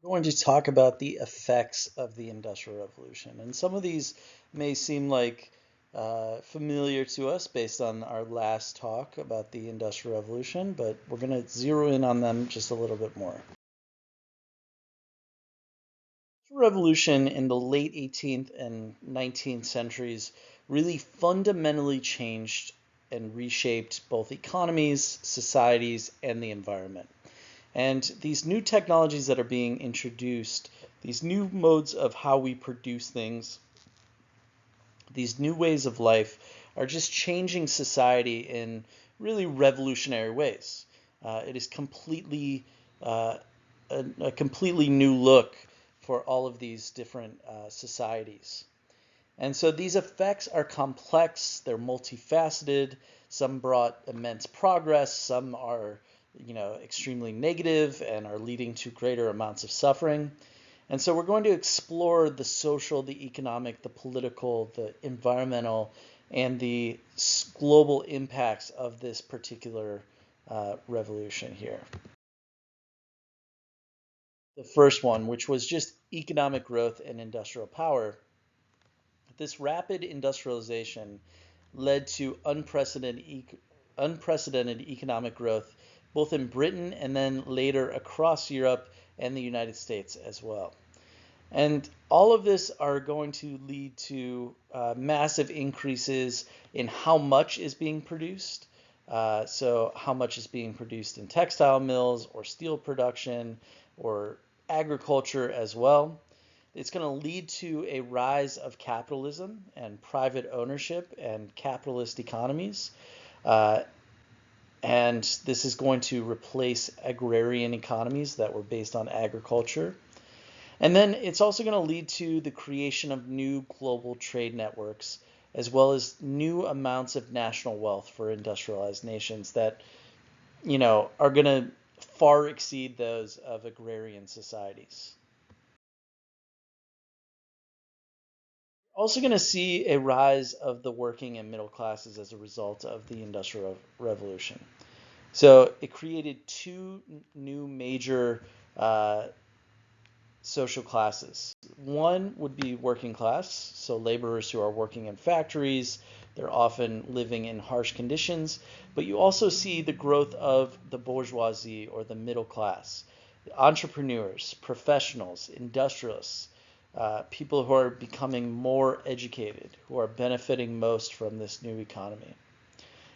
We're going to talk about the effects of the Industrial Revolution. And some of these may seem like familiar to us based on our last talk about the Industrial Revolution, but we're going to zero in on them just a little bit more. The Revolution in the late 18th and 19th centuries really fundamentally changed and reshaped both economies, societies, and the environment. And these new technologies that are being introduced, these new modes of how we produce things, these new ways of life are just changing society in really revolutionary ways. It is completely a completely new look for all of these different societies. And so these effects are complex, they're multifaceted. Some brought immense progress, some are, extremely negative and are leading to greater amounts of suffering. And so we're going to explore the social, the economic, the political, the environmental, and the global impacts of this particular revolution here. The first one, which was just economic growth and industrial power, this rapid industrialization led to unprecedented economic growth, both in Britain and then later across Europe and the United States as well. And all of this are going to lead to massive increases in how much is being produced. So, how much is being produced in textile mills or steel production or agriculture as well. It's going to lead to a rise of capitalism and private ownership and capitalist economies. Uh, and this is going to replace agrarian economies that were based on agriculture. And then it's also going to lead to the creation of new global trade networks, as well as new amounts of national wealth for industrialized nations that, are going to far exceed those of agrarian societies. Also going to see a rise of the working and middle classes as a result of the Industrial Revolution. So it created two new major social classes. One would be working class, so laborers who are working in factories. They're often living in harsh conditions, but you also see the growth of the bourgeoisie or the middle class, entrepreneurs, professionals, industrialists, people who are becoming more educated, who are benefiting most from this new economy.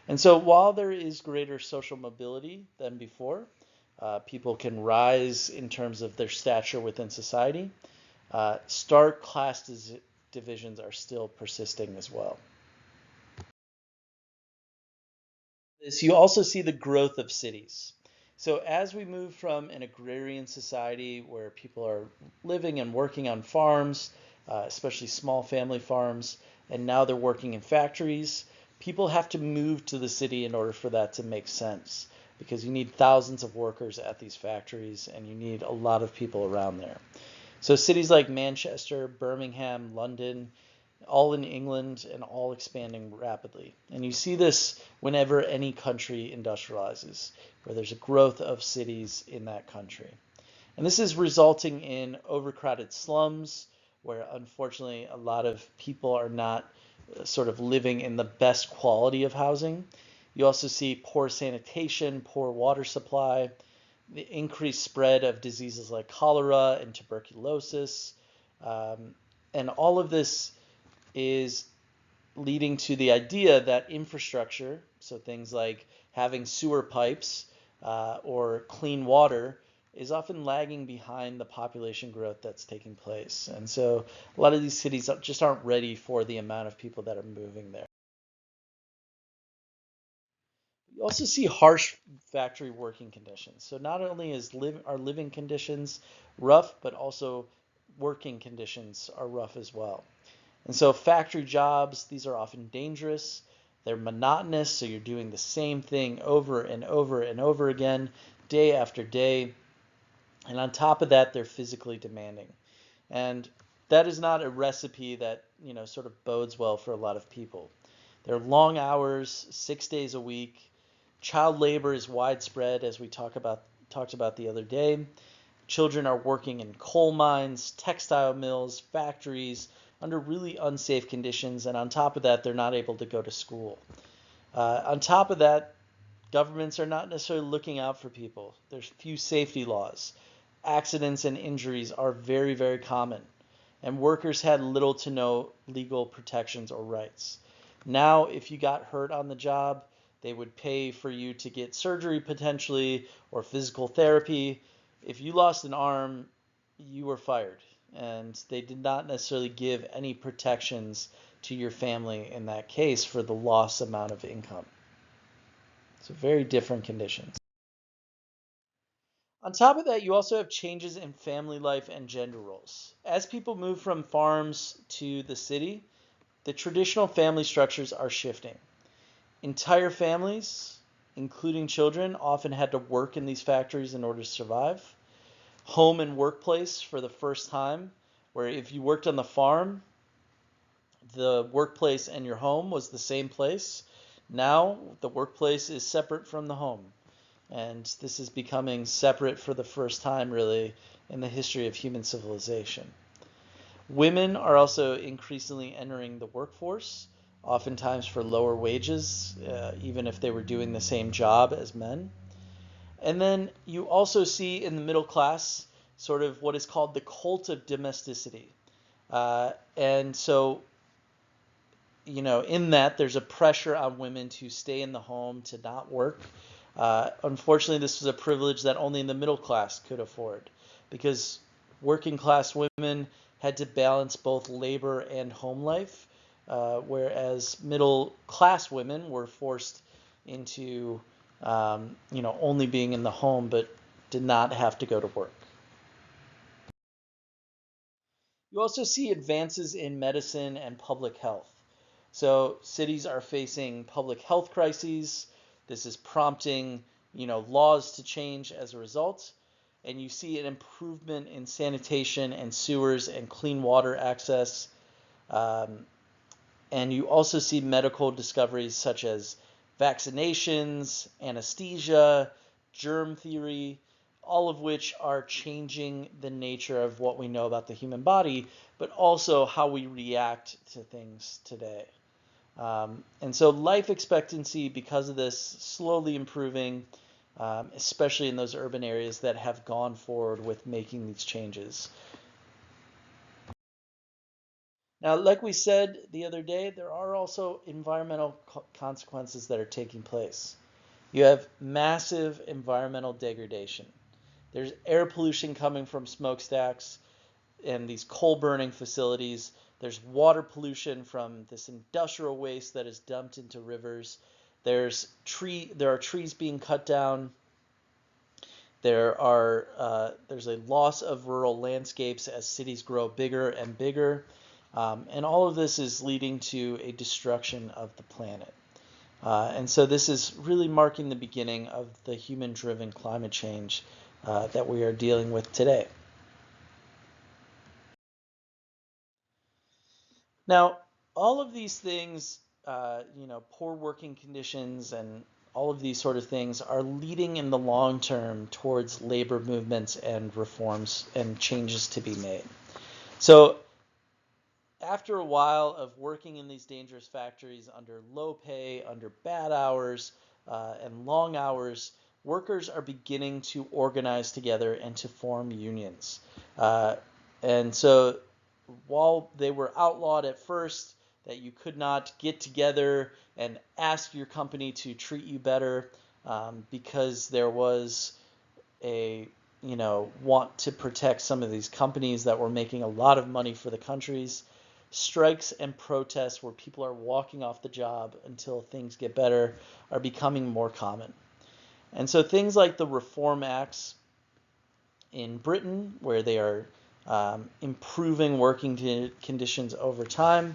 And so while there is greater social mobility than before, people can rise in terms of their stature within society. Stark class divisions are still persisting as well. This, you also see the growth of cities. So as we move from an agrarian society where people are living and working on farms, especially small family farms, and now they're working in factories, people have to move to the city in order for that to make sense because you need thousands of workers at these factories and you need a lot of people around there. So cities like Manchester, Birmingham, London, all in England and all expanding rapidly. And you see this whenever any country industrializes, where there's a growth of cities in that country. And this is resulting in overcrowded slums, where unfortunately a lot of people are not sort of living in the best quality of housing. You also see poor sanitation, poor water supply, the increased spread of diseases like cholera and tuberculosis. Um, and all of this is leading to the idea that infrastructure, so things like having sewer pipes or clean water, is often lagging behind the population growth that's taking place. And so a lot of these cities just aren't ready for the amount of people that are moving there. You also see harsh factory working conditions. So not only are living conditions rough, but also working conditions are rough as well. And so factory jobs, these are often dangerous. They're monotonous, so you're doing the same thing over and over and over again, day after day. And on top of that, they're physically demanding. And that is not a recipe that, sort of bodes well for a lot of people. They're long hours, 6 days a week. Child labor is widespread, as we talked about the other day. Children are working in coal mines, textile mills, factories, under really unsafe conditions, and on top of that, they're not able to go to school. On top of that, governments are not necessarily looking out for people. There's few safety laws. Accidents and injuries are very, very common, and workers had little to no legal protections or rights. Now, if you got hurt on the job, they would pay for you to get surgery potentially or physical therapy. If you lost an arm, you were fired, and they did not necessarily give any protections to your family in that case for the lost amount of income. So very different conditions. On top of that, you also have changes in family life and gender roles. As people move from farms to the city, the traditional family structures are shifting. Entire families, including children, often had to work in these factories in order to survive. Home and workplace for the first time, where if you worked on the farm, the workplace and your home was the same place. Now the workplace is separate from the home. And this is becoming separate for the first time, really, in the history of human civilization. Women are also increasingly entering the workforce, oftentimes for lower wages, even if they were doing the same job as men. And then you also see in the middle class sort of what is called the cult of domesticity. And so, in that, there's a pressure on women to stay in the home, to not work. Unfortunately, this was a privilege that only the middle class could afford, because working class women had to balance both labor and home life, whereas middle class women were forced into only being in the home, but did not have to go to work. You also see advances in medicine and public health. So cities are facing public health crises. This is prompting, laws to change as a result. And you see an improvement in sanitation and sewers and clean water access. And you also see medical discoveries such as vaccinations, anesthesia, germ theory, all of which are changing the nature of what we know about the human body, but also how we react to things today. And so life expectancy, because of this, slowly improving, especially in those urban areas that have gone forward with making these changes. Now, like we said the other day, there are also environmental consequences that are taking place. You have massive environmental degradation. There's air pollution coming from smokestacks and these coal burning facilities. There's water pollution from this industrial waste that is dumped into rivers. There are trees being cut down. There's a loss of rural landscapes as cities grow bigger and bigger. And all of this is leading to a destruction of the planet. And so this is really marking the beginning of the human-driven climate change that we are dealing with today. Now, all of these things, poor working conditions and all of these sort of things are leading in the long term towards labor movements and reforms and changes to be made. So after a while of working in these dangerous factories under low pay, under bad hours, and long hours, workers are beginning to organize together and to form unions. And so while they were outlawed at first, that you could not get together and ask your company to treat you better, because there was a want to protect some of these companies that were making a lot of money for the countries. Strikes and protests where people are walking off the job until things get better are becoming more common. And so things like the Reform Acts in Britain, where they are improving working conditions over time,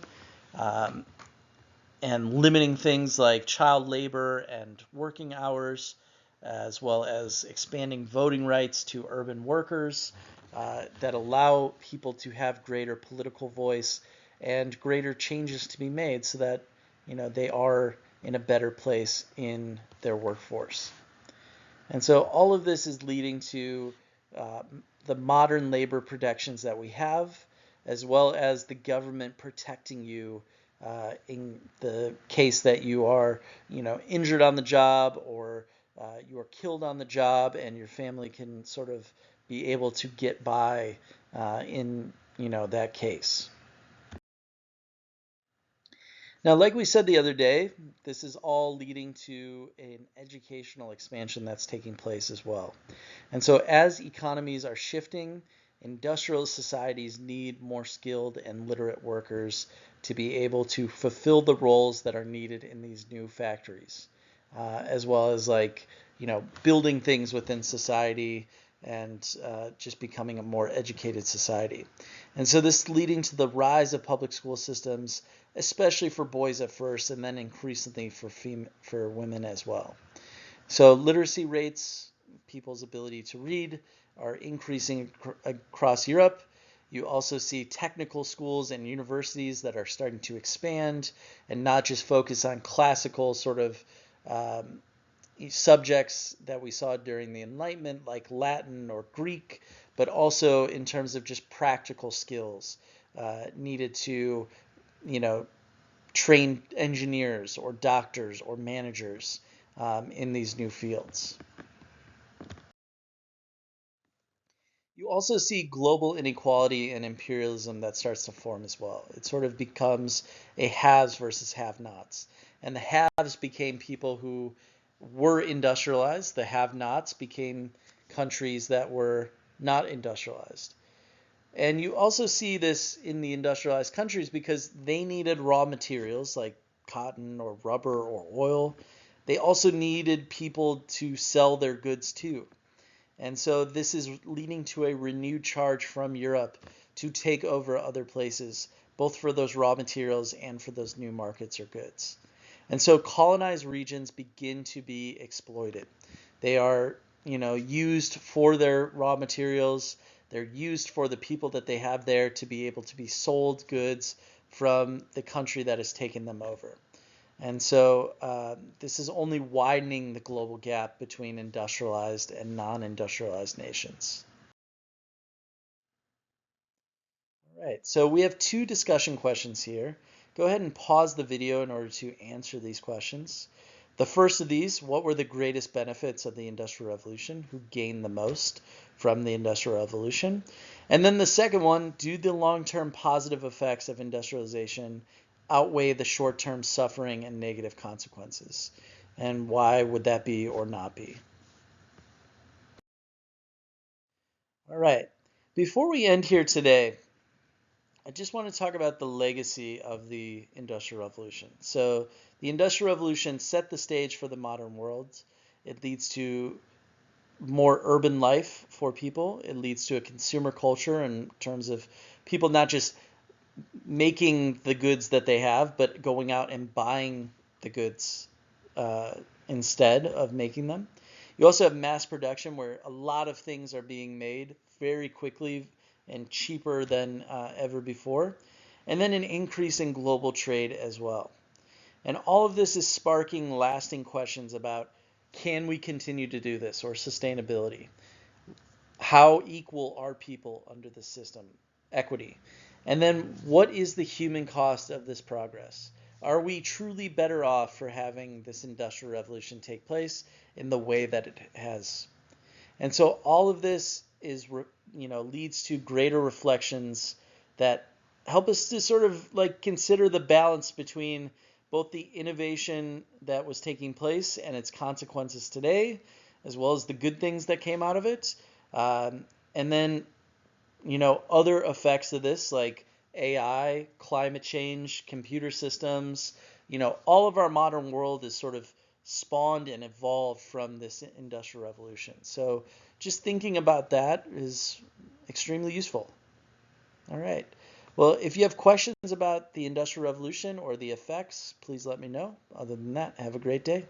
and limiting things like child labor and working hours, as well as expanding voting rights to urban workers that allow people to have greater political voice and greater changes to be made so that they are in a better place in their workforce. And so all of this is leading to the modern labor protections that we have, as well as the government protecting you in the case that you are, injured on the job, or you are killed on the job, and your family can sort of be able to get by in, that case. Now, like we said the other day, this is all leading to an educational expansion that's taking place as well. And so as economies are shifting, industrial societies need more skilled and literate workers to be able to fulfill the roles that are needed in these new factories, as well as building things within society and just becoming a more educated society. And so this leading to the rise of public school systems, especially for boys at first, and then increasingly for women as well. So literacy rates, people's ability to read, are increasing across Europe. You also see technical schools and universities that are starting to expand and not just focus on classical sort of subjects that we saw during the Enlightenment, like Latin or Greek, but also in terms of just practical skills needed to, train engineers or doctors or managers in these new fields. You also see global inequality and imperialism that starts to form as well. It sort of becomes a haves versus have-nots. And the haves became people who were industrialized. The have-nots became countries that were not industrialized. And you also see this in the industrialized countries because they needed raw materials like cotton or rubber or oil. They also needed people to sell their goods to. And so this is leading to a renewed charge from Europe to take over other places, both for those raw materials and for those new markets or goods. And so colonized regions begin to be exploited. They are, used for their raw materials. They're used for the people that they have there to be able to be sold goods from the country that has taken them over. And so this is only widening the global gap between industrialized and non-industrialized nations. All right, so we have 2 discussion questions here. Go ahead and pause the video in order to answer these questions. The first of these, what were the greatest benefits of the Industrial Revolution? Who gained the most from the Industrial Revolution? And then the second one, do the long-term positive effects of industrialization outweigh the short-term suffering and negative consequences? And why would that be or not be? All right. Before we end here today, I just want to talk about the legacy of the Industrial Revolution. So the Industrial Revolution set the stage for the modern world. It leads to more urban life for people. It leads to a consumer culture in terms of people not just making the goods that they have, but going out and buying the goods instead of making them. You also have mass production where a lot of things are being made very quickly and cheaper than ever before. And then an increase in global trade as well. And all of this is sparking lasting questions about, can we continue to do this, or sustainability? How equal are people under the system? Equity. And then what is the human cost of this progress? Are we truly better off for having this industrial revolution take place in the way that it has? And so all of this is, leads to greater reflections that help us to sort of consider the balance between both the innovation that was taking place and its consequences today, as well as the good things that came out of it. And then, other effects of this like AI, climate change, computer systems, all of our modern world is sort of spawned and evolved from this industrial revolution. So just thinking about that is extremely useful. All right. Well, if you have questions about the Industrial Revolution or the effects, please let me know. Other than that, have a great day.